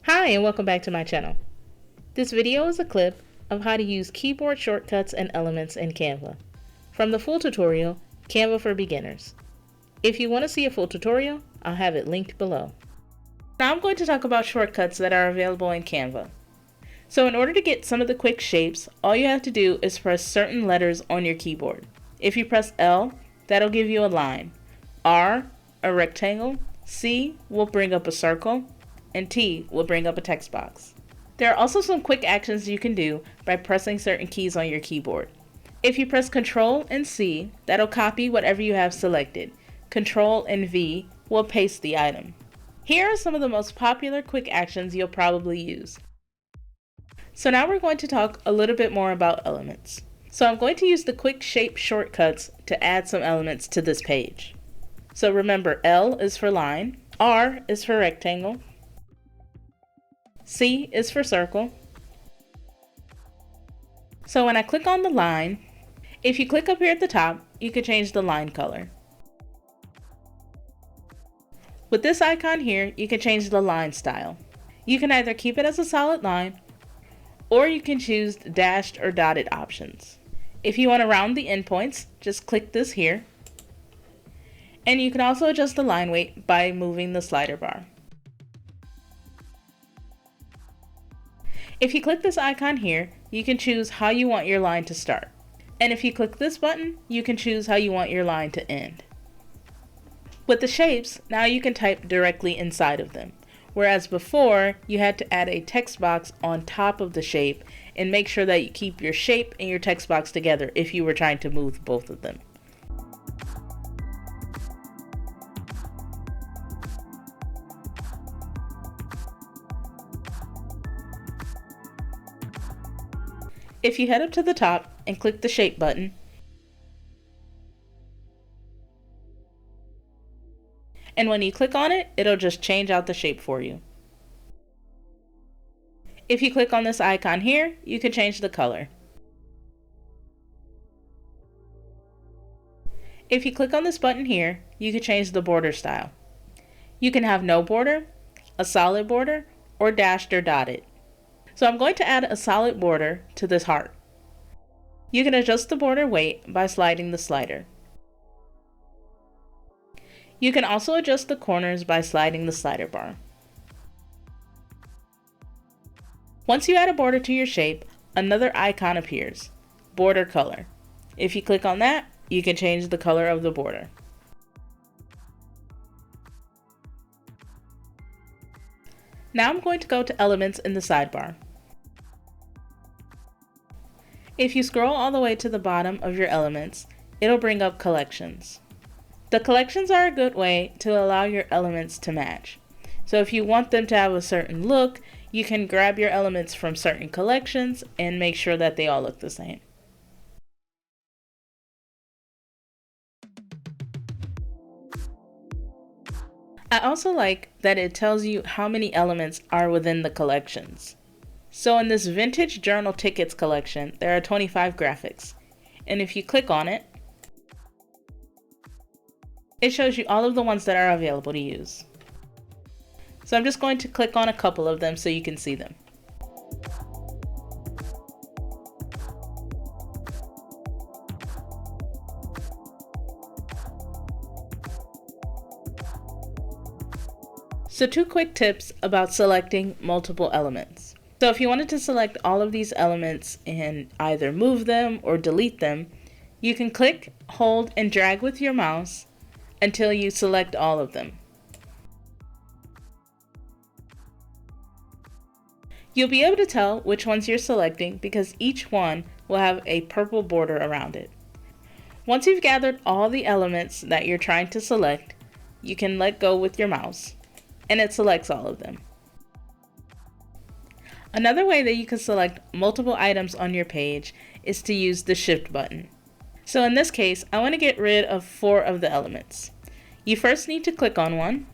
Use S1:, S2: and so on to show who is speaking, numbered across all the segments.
S1: Hi and welcome back to my channel. This video is a clip of how to use keyboard shortcuts and elements in Canva from the full tutorial, Canva for Beginners. If you want to see a full tutorial, I'll have it linked below. Now I'm going to talk about shortcuts that are available in Canva. So in order to get some of the quick shapes, all you have to do is press certain letters on your keyboard. If you press L, that'll give you a line. R, a rectangle. C will bring up a circle. And T will bring up a text box. There are also some quick actions you can do by pressing certain keys on your keyboard. If you press Ctrl and C, that'll copy whatever you have selected. Ctrl and V will paste the item. Here are some of the most popular quick actions you'll probably use. So now we're going to talk a little bit more about elements. So I'm going to use the quick shape shortcuts to add some elements to this page. So remember, L is for line, R is for rectangle, C is for circle. So when I click on the line, if you click up here at the top, you can change the line color. With this icon here, you can change the line style. You can either keep it as a solid line, or you can choose dashed or dotted options. If you want to round the endpoints, just click this here. And you can also adjust the line weight by moving the slider bar. If you click this icon here, you can choose how you want your line to start. And if you click this button, you can choose how you want your line to end. With the shapes, now you can type directly inside of them, whereas before you had to add a text box on top of the shape and make sure that you keep your shape and your text box together if you were trying to move both of them. If you head up to the top and click the shape button, and when you click on it, it'll just change out the shape for you. If you click on this icon here, you can change the color. If you click on this button here, you can change the border style. You can have no border, a solid border, or dashed or dotted. So I'm going to add a solid border to this heart. You can adjust the border weight by sliding the slider. You can also adjust the corners by sliding the slider bar. Once you add a border to your shape, another icon appears, border color. If you click on that, you can change the color of the border. Now I'm going to go to elements in the sidebar. If you scroll all the way to the bottom of your elements, it'll bring up collections. The collections are a good way to allow your elements to match. So if you want them to have a certain look, you can grab your elements from certain collections and make sure that they all look the same. I also like that it tells you how many elements are within the collections. So in this vintage journal tickets collection, there are 25 graphics. And if you click on it, it shows you all of the ones that are available to use. So I'm just going to click on a couple of them so you can see them. So two quick tips about selecting multiple elements. So if you wanted to select all of these elements and either move them or delete them, you can click, hold, and drag with your mouse until you select all of them. You'll be able to tell which ones you're selecting because each one will have a purple border around it. Once you've gathered all the elements that you're trying to select, you can let go with your mouse and it selects all of them. Another way that you can select multiple items on your page is to use the Shift button. So in this case, I want to get rid of 4 of the elements. You first need to click on one.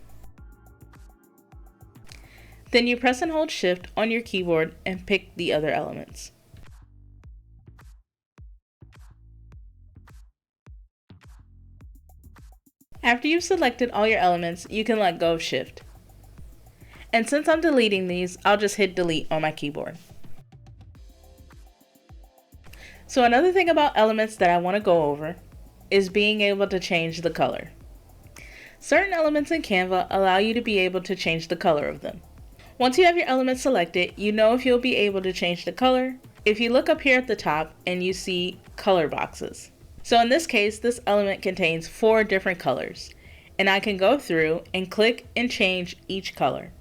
S1: Then you press and hold Shift on your keyboard and pick the other elements. After you've selected all your elements, you can let go of Shift. And since I'm deleting these, I'll just hit delete on my keyboard. So another thing about elements that I want to go over is being able to change the color. Certain elements in Canva allow you to be able to change the color of them. Once you have your elements selected, you know if you'll be able to change the color if you look up here at the top and you see color boxes. So in this case, this element contains 4 different colors, and I can go through and click and change each color.